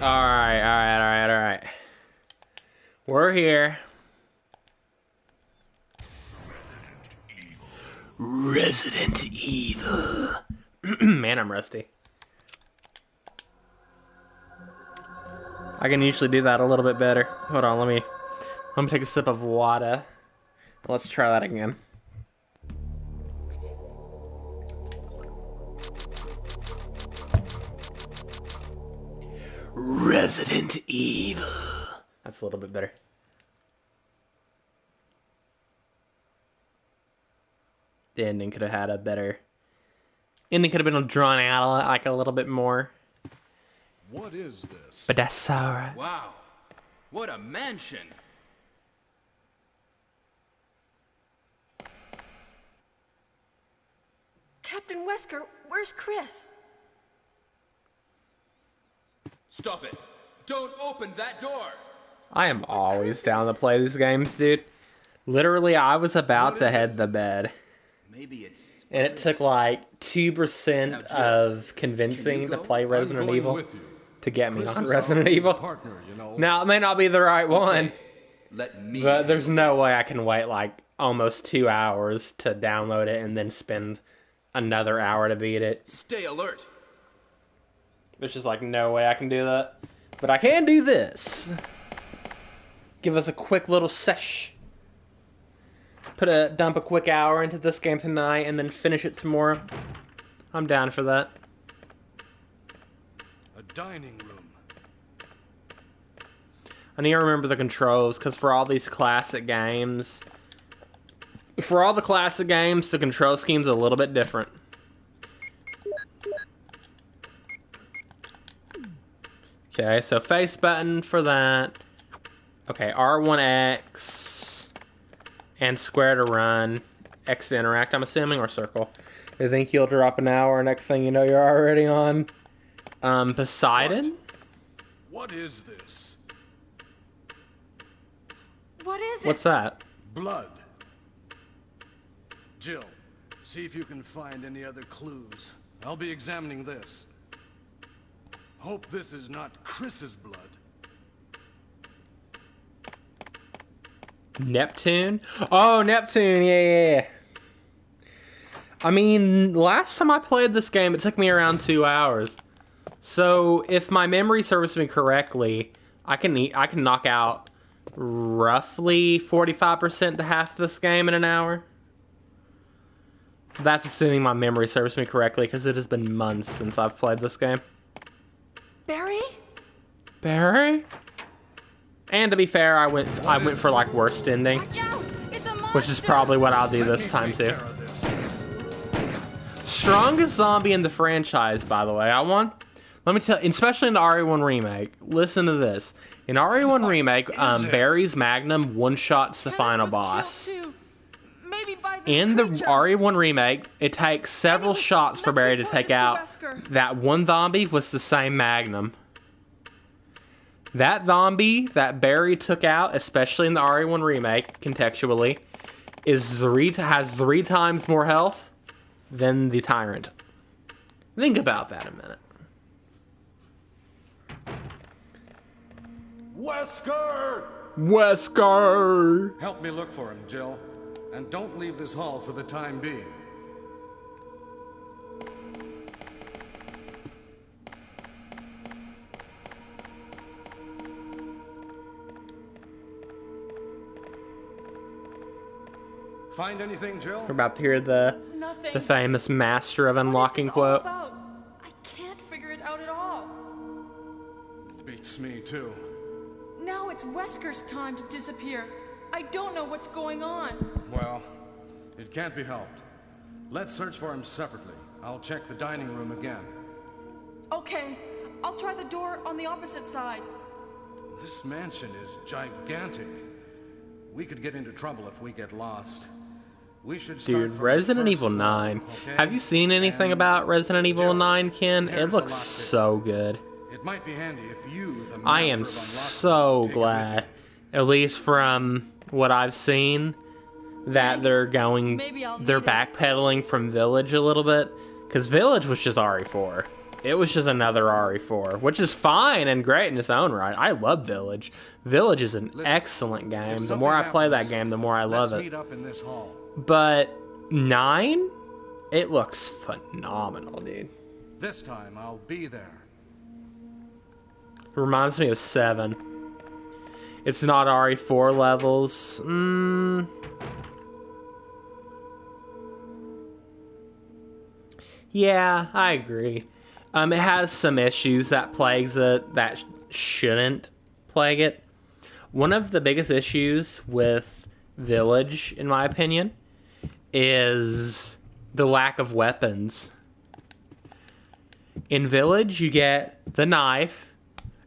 Alright. We're here. Resident Evil. Man, I'm rusty. I can usually do that a little bit better. Hold on, let me take a sip of water. Let's try that again. Resident Evil. That's a little bit better. The ending could have had a better... ending could have been drawn out like a little bit more. What is this? But that's alright. Wow. What a mansion. Captain Wesker, where's Chris? Stop it. Don't open that door. I am always down to play these games, dude. Literally, I was about to head to bed. Maybe it's... And it took like 2% of convincing to play Resident Evil to get me on Resident Evil. Partner, you know. Now, it may not be the right one, Let me but there's no handle way I can wait like almost 2 hours to download it and then spend another hour to beat it. this. Stay alert. There's just like no way I can do that. But I can do this. Give us a quick little sesh. Dump a quick hour into this game tonight and then finish it tomorrow. I'm down for that. A dining room. I need to remember the controls, because for all these classic games... For all the classic games, the control scheme's a little bit different. Okay, so face button for that. Okay, R1X. And square to run. X to interact, I'm assuming, or circle. I think you'll drop an hour, next thing you know you're already on Poseidon? What is this? What is it? What's that? Blood. Jill, see if you can find any other clues. I'll be examining this. Hope this is not Chris's blood. Neptune? Oh, Neptune, yeah. I mean, last time I played this game, it took me around 2 hours. So, if my memory serves me correctly, I can knock out roughly 45% to half this game in an hour. That's assuming my memory serves me correctly, because it has been months since I've played this game. Barry? Barry? And to be fair, I went for like worst ending, Watch out! It's a monster! which is probably what I'll do this time too. Strongest zombie in the franchise, by the way. Let me tell you, especially in the RE1 remake. Listen to this. In RE1 remake, Barry's Magnum one-shots the final boss. In the RE1 remake, it takes several shots for Barry to take out. That one zombie was the same Magnum. That zombie that Barry took out, especially in the RE1 remake, contextually, has 3 times more health than the Tyrant. Think about that a minute. Wesker! Wesker! Help me look for him, Jill. And don't leave this hall for the time being. Find anything, Jill? We're about to hear the famous master of unlocking quote. I can't figure it out at all. Beats me, too. Now it's Wesker's time to disappear. I don't know what's going on. Well, it can't be helped. Let's search for him separately. I'll check the dining room again. Okay, I'll try the door on the opposite side. This mansion is gigantic. We could get into trouble if we get lost. We should start Dude, from the Resident first Evil floor, 9. okay? Have you seen anything about Resident Evil Jill, 9, Ken? there's It a looks lot so good. It might be handy if you, the I master am of unlocking, so take it glad, with at least from what I've seen, that they're Maybe I'll need it. backpedaling from Village a little bit. Because Village was just RE4. it was just another RE4, which is fine and great in its own right. I love Village. Village is an excellent game. The more I play that game, the more I love it. Let's meet up in this hall. But 9, it looks phenomenal, dude. This time I'll be there. It reminds me of 7. It's not RE4 levels. Yeah, I agree. It has some issues that plagues it that shouldn't plague it. One of the biggest issues with Village, in my opinion, is the lack of weapons. In Village, you get the knife.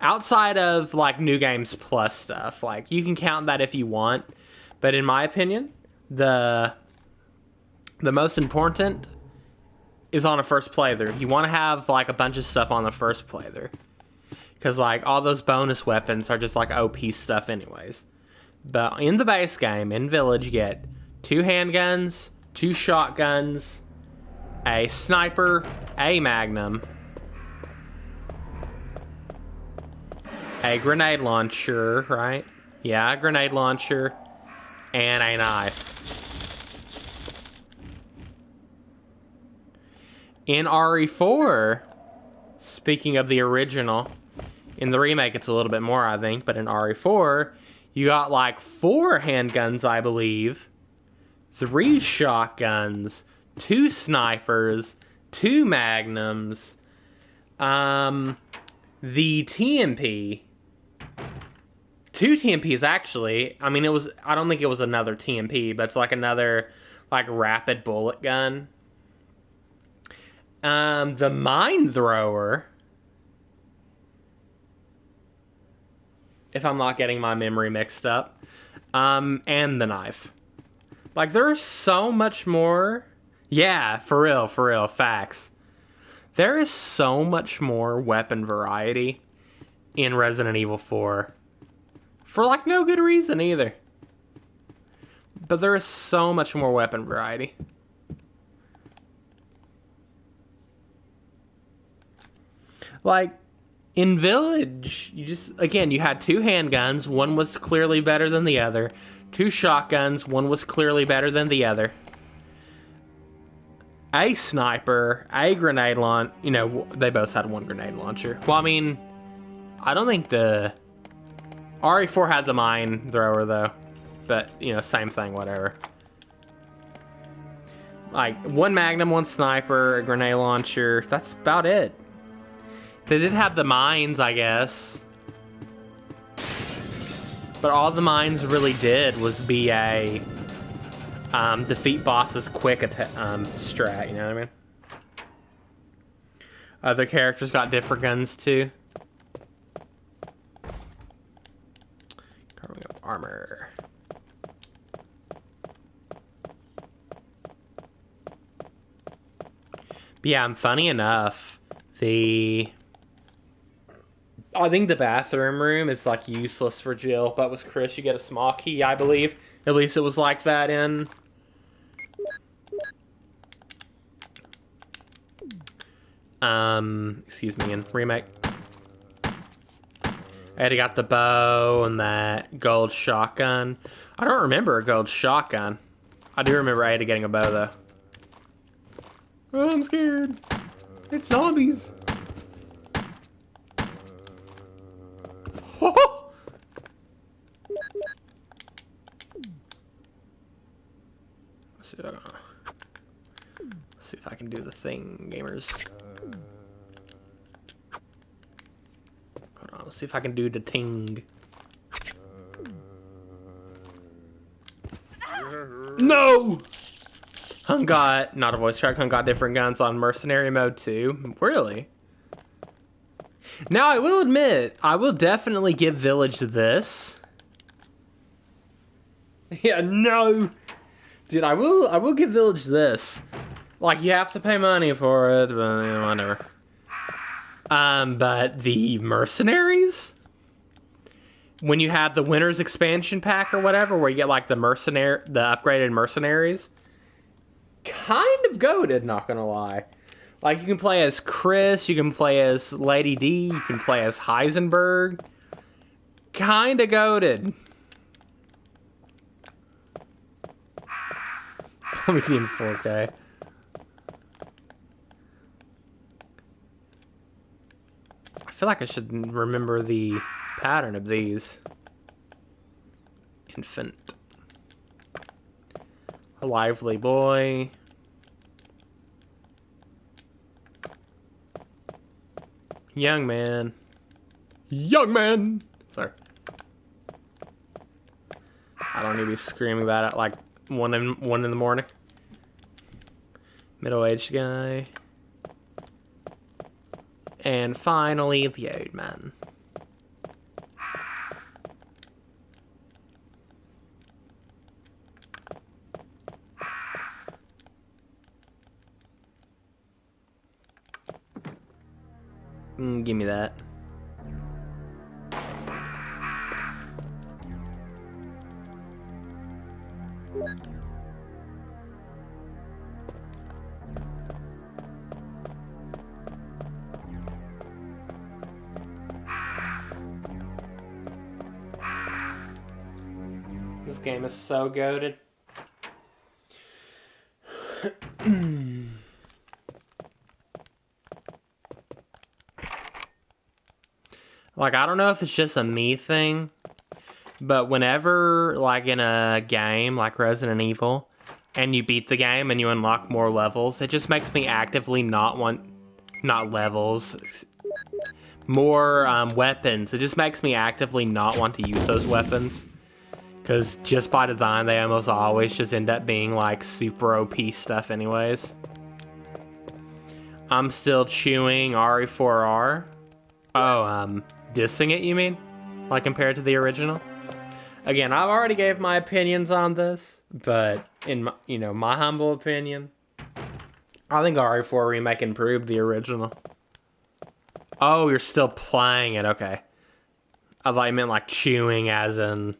Outside of, like, New Games Plus stuff. Like, you can count that if you want. But in my opinion, the most important is on a first playthrough. You want to have, like, a bunch of stuff on the first playthrough. Because, like, all those bonus weapons are just, like, OP stuff anyways. But in the base game, in Village, you get 2 handguns, 2 shotguns, a sniper, a magnum, a grenade launcher, right? Yeah, a grenade launcher, and a knife. In RE4, speaking of the original, in the remake it's a little bit more, I think, but in RE4, you got like 4 handguns, I believe, 3 shotguns, 2 snipers, 2 magnums, the TMP, 2 TMPs actually. I mean, I don't think it was another TMP, but it's like another, like, rapid bullet gun. The mine thrower, if I'm not getting my memory mixed up, and the knife. Like, there's so much more. Yeah, for real, facts. There is so much more weapon variety in Resident Evil 4. For, like, no good reason either. But there is so much more weapon variety. Like, in Village, you had 2 handguns. One was clearly better than the other. 2 shotguns. One was clearly better than the other. A sniper, a grenade launcher. You know, they both had 1 grenade launcher. Well, I mean, I don't think the RE4 had the mine thrower, though. But, you know, same thing, whatever. Like, 1 magnum, 1 sniper, a grenade launcher. That's about it. They did have the mines, I guess. But all the mines really did was be a defeat bosses quick strat, you know what I mean? Other characters got different guns too. Covering up armor. But yeah, funny enough, I think the bathroom room is, like, useless for Jill, but with Chris you get a small key, I believe. At least it was like that in excuse me, in Remake. Eddie got the bow and that gold shotgun. I don't remember a gold shotgun. I do remember Eddie getting a bow, though. Oh, I'm scared. It's zombies. Let's see if I can do the thing, gamers. Hold on, let's see if I can do the ting. No! Hung got, not a voice track, Hung got different guns on Mercenary Mode 2. Really? Now, I will admit, I will definitely give Village this. Yeah, no! Dude, I will give Village this. Like, you have to pay money for it, but, you know, whatever. But the Mercenaries? When you have the Winter's Expansion Pack or whatever, where you get, like, the upgraded Mercenaries, kind of goated, not gonna lie. Like, you can play as Chris, you can play as Lady D, you can play as Heisenberg. Kinda goated. Let me see in 4K. I feel like I should remember the pattern of these. Infant. A lively boy. Young man. Young man! Sorry. I don't need to be screaming that at like 1 in the morning. Middle-aged guy. And finally, the old man. Give me that. This game is so goated. Like, I don't know if it's just a me thing, but whenever, like, in a game like Resident Evil, and you beat the game and you unlock more levels, it just makes me actively not levels, more weapons. It just makes me actively not want to use those weapons. Because just by design, they almost always just end up being, like, super OP stuff anyways. I'm still chewing RE4R. Oh, dissing it, you mean? Like, compared to the original? Again, I've already gave my opinions on this, but in my, my humble opinion, I think RE4 Remake improved the original. Oh, you're still playing it, okay. I thought you meant, like, chewing as in,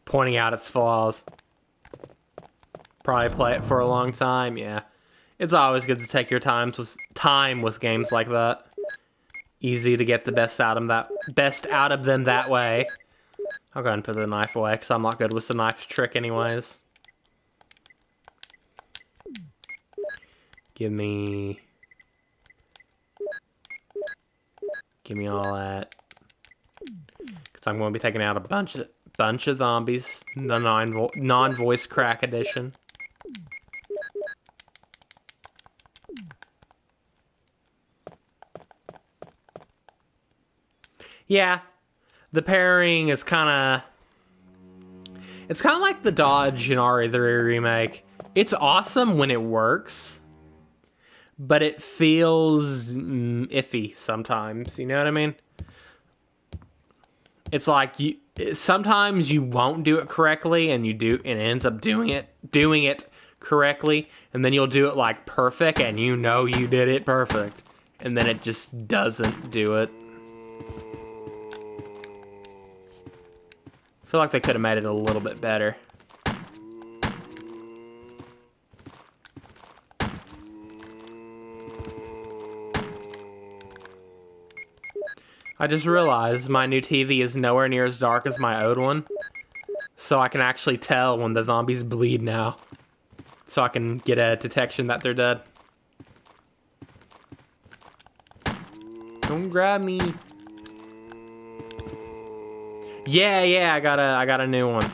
pointing out its flaws. Probably play it for a long time, yeah. It's always good to take your time with games like that. Easy to get the best out of them that way. I'll go ahead and put the knife away, because I'm not good with the knife trick anyways. Give me all that. Because I'm going to be taking out a bunch of zombies. The non-voice crack edition. Yeah, the pairing is kind of... It's kind of like the dodge in RE3 Remake. It's awesome when it works, but it feels iffy sometimes, you know what I mean? It's like, sometimes you won't do it correctly, and it ends up doing it correctly, and then you'll do it like perfect, and you did it perfect, and then it just doesn't do it. I feel like they could have made it a little bit better. I just realized my new TV is nowhere near as dark as my old one. So I can actually tell when the zombies bleed now. So I can get a detection that they're dead. Don't grab me. Yeah, I got a new one.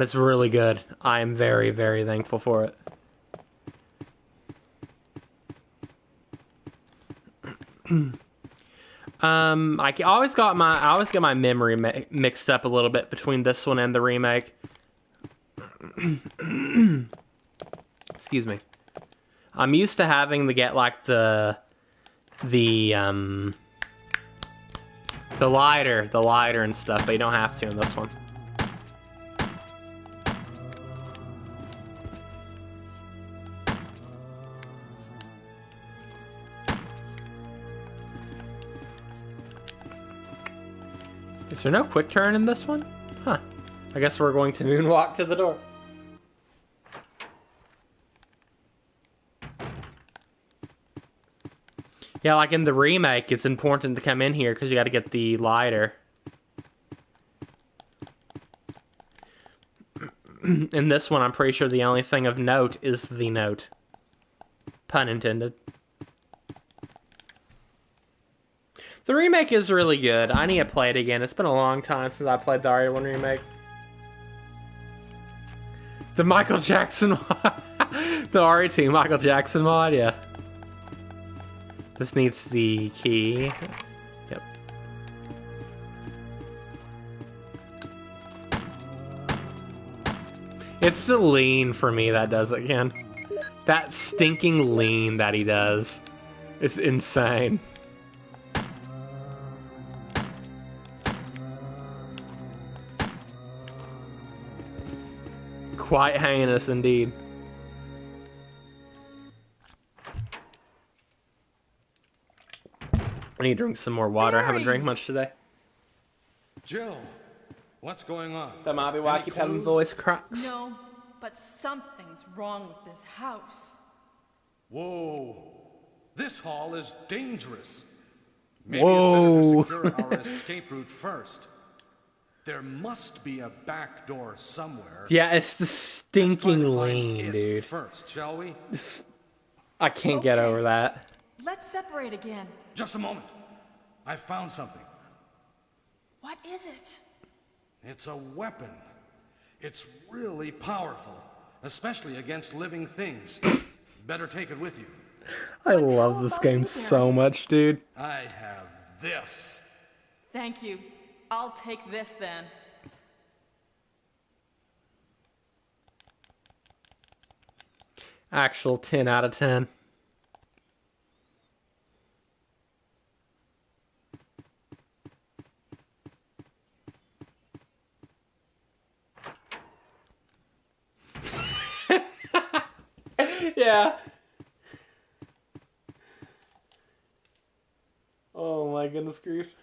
It's really good. I am very, very thankful for it. I always get my memory mixed up a little bit between this one and the remake. Excuse me. I'm used to having to get like the lighter and stuff, but you don't have to in this one. Is there no quick turn in this one? Huh. I guess we're going to moonwalk to the door. Yeah, like in the remake, it's important to come in here because you got to get the lighter. In this one, I'm pretty sure the only thing of note is the note. Pun intended. The remake is really good. I need to play it again. It's been a long time since I played the RE1 remake. The Michael Jackson mod. The RE2 Michael Jackson mod, yeah. This needs the key. Yep. It's the lean for me that does it, Ken. That stinking lean that he does. It's insane. Quite heinous indeed. I need to drink some more water. I haven't drank much today. Jill, what's going on? That might be why I keep having voice cracks. No, but something's wrong with this house. Whoa. This hall is dangerous. Maybe Whoa. it's better to secure our escape route first. There must be a back door somewhere. Yeah, it's the stinking Let's try to lean, find it dude. First, shall we? I can't get Okay. over that. Let's separate again. Just a moment. I found something. What is it? It's a weapon. It's really powerful, especially against living things. Better take it with you. I love this game so much, dude. I have this. Thank you. I'll take this then. Actual 10 out of 10. Yeah. Oh my goodness grief.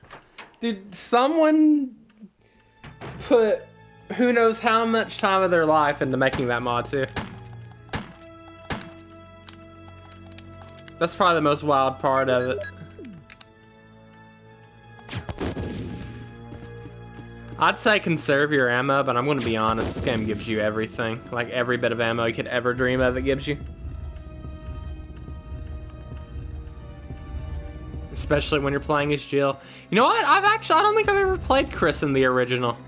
Did someone put who knows how much time of their life into making that mod too? That's probably the most wild part of it. I'd say conserve your ammo, but I'm going to be honest, this game gives you everything. Like every bit of ammo you could ever dream of, it gives you. Especially when you're playing as Jill. You know what? I don't think I've ever played Chris in the original.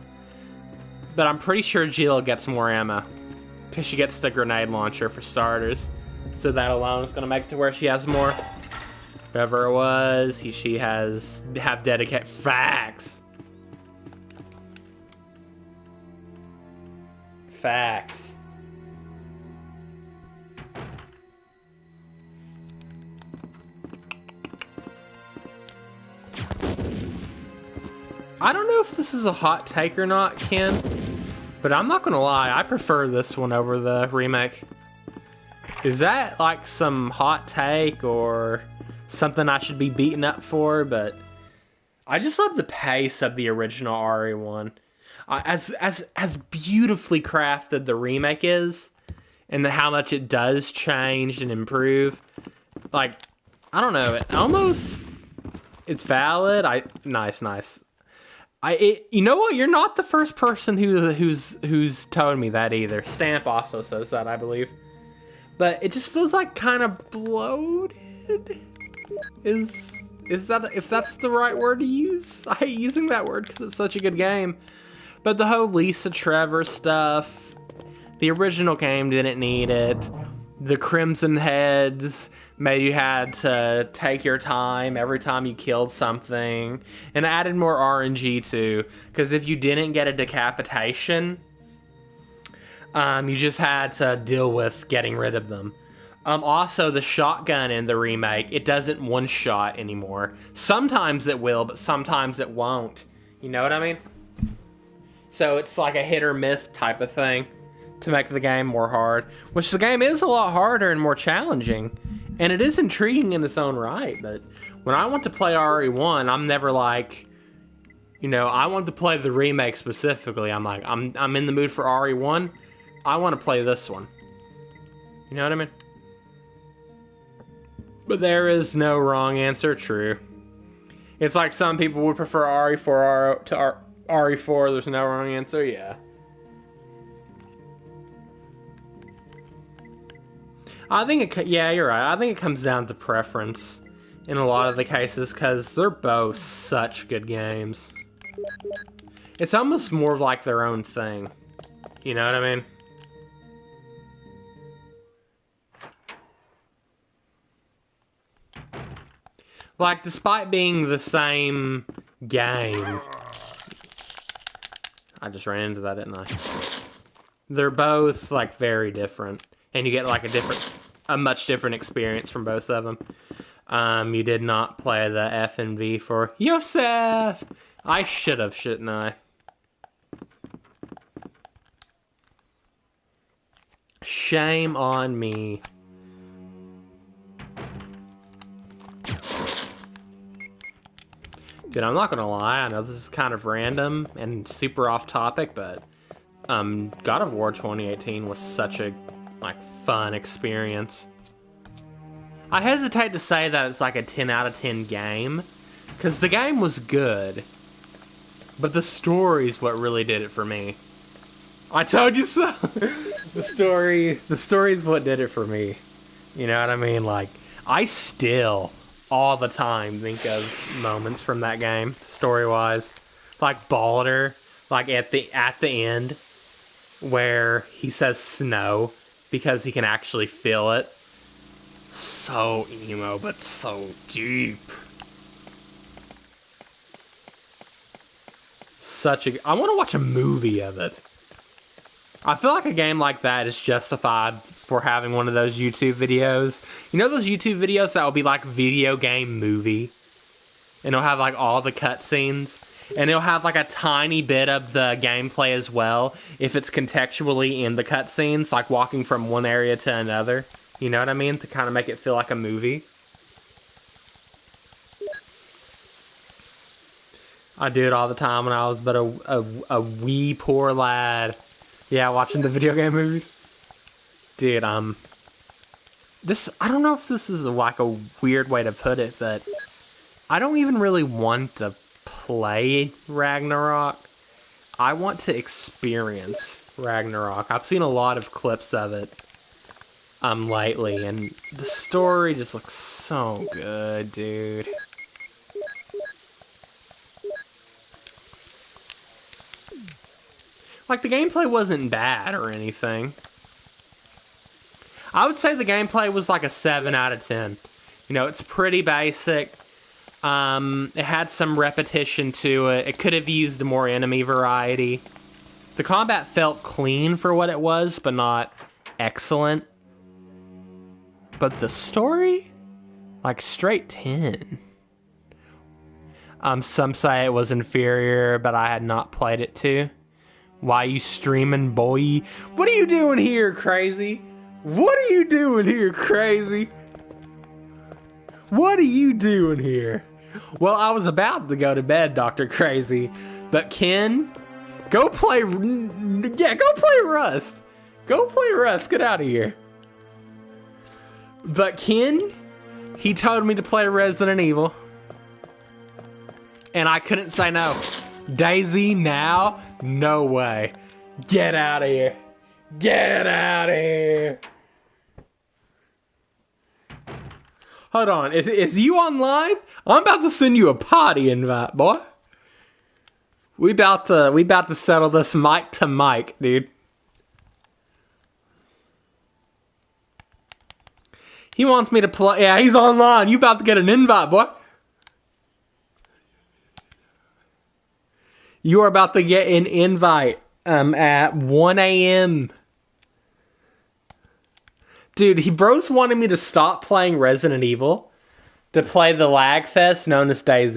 But I'm pretty sure Jill gets more ammo. Because she gets the grenade launcher for starters. So that alone is going to make it to where she has more. Whatever it was, she have dedicated facts. Facts. I don't know if this is a hot take or not, Ken, but I'm not gonna lie, I prefer this one over the remake. Is that like some hot take or something I should be beaten up for? But I just love the pace of the original RE1. As beautifully crafted the remake is, and how much it does change and improve. Like, I don't know, it's valid. Nice. You know what? You're not the first person who's told me that either. Stamp also says that, I believe. But it just feels like kind of bloated. If that's the right word to use? I hate using that word because it's such a good game. But the whole Lisa Trevor stuff, the original game didn't need it. The Crimson Heads made you had to take your time every time you killed something. And added more RNG too. Because if you didn't get a decapitation, you just had to deal with getting rid of them. Also, the shotgun in the remake, it doesn't one-shot anymore. Sometimes it will, but sometimes it won't. You know what I mean? So it's like a hit or miss type of thing to make the game more hard. Which the game is a lot harder and more challenging. And it is intriguing in its own right. But when I want to play RE1, I'm never like, you know, I want to play the remake specifically. I'm like, I'm in the mood for RE1. I want to play this one. You know what I mean? But there is no wrong answer. True. It's like some people would prefer RE4 to RE4. There's no wrong answer. Yeah. I think yeah, you're right. I think it comes down to preference in a lot of the cases because they're both such good games. It's almost more like their own thing. You know what I mean? Like, despite being the same game... I just ran into that, didn't I? They're both, like, very different. And you get, like, a much different experience from both of them. You did not play the FNV for Yosef! I should have, shouldn't I? Shame on me. Dude, I'm not gonna lie, I know this is kind of random and super off topic, but God of War 2018 was such a fun experience. I hesitate to say that it's like a 10 out of 10 game, because the game was good, but the story's what really did it for me. I told you so! The story is what did it for me. You know what I mean? Like, I still, all the time, think of moments from that game, story-wise. Like Balder, like at the end, where he says snow, because he can actually feel it. So emo, but so deep. I want to watch a movie of it. I feel like a game like that is justified for having one of those YouTube videos. You know those YouTube videos that will be like video game movie? And it'll have like all the cutscenes. And it'll have like a tiny bit of the gameplay as well, if it's contextually in the cutscenes, like walking from one area to another. You know what I mean? To kind of make it feel like a movie. I do it all the time when I was but a wee poor lad. Yeah, watching the video game movies. Dude, I don't know if this is like a weird way to put it, but I don't even really want to play Ragnarok. I want to experience Ragnarok. I've seen a lot of clips of it lately, and the story just looks so good, dude. Like, the gameplay wasn't bad or anything. I would say the gameplay was like a 7 out of 10. You know, it's pretty basic. It had some repetition to it. It could have used more enemy variety. The combat felt clean for what it was, but not excellent. But the story? Like, straight 10. Some say it was inferior, but I had not played it too. Why you streaming, boy? What are you doing here, crazy? What are you doing here, crazy? What are you doing here? Well, I was about to go to bed, Dr. Crazy. But Ken, go play... Yeah, go play Rust. Go play Rust. Get out of here. But Ken, he told me to play Resident Evil. And I couldn't say no. Daisy now? No way. Get out of here. Get out of here. Hold on. Is you online? I'm about to send you a party invite, boy. We about to settle this mic to mic, dude. He wants me to play. Yeah, he's online. You about to get an invite, boy. You are about to get an invite at 1 a.m. Dude, bro's wanted me to stop playing Resident Evil to play the lag fest known as DayZ.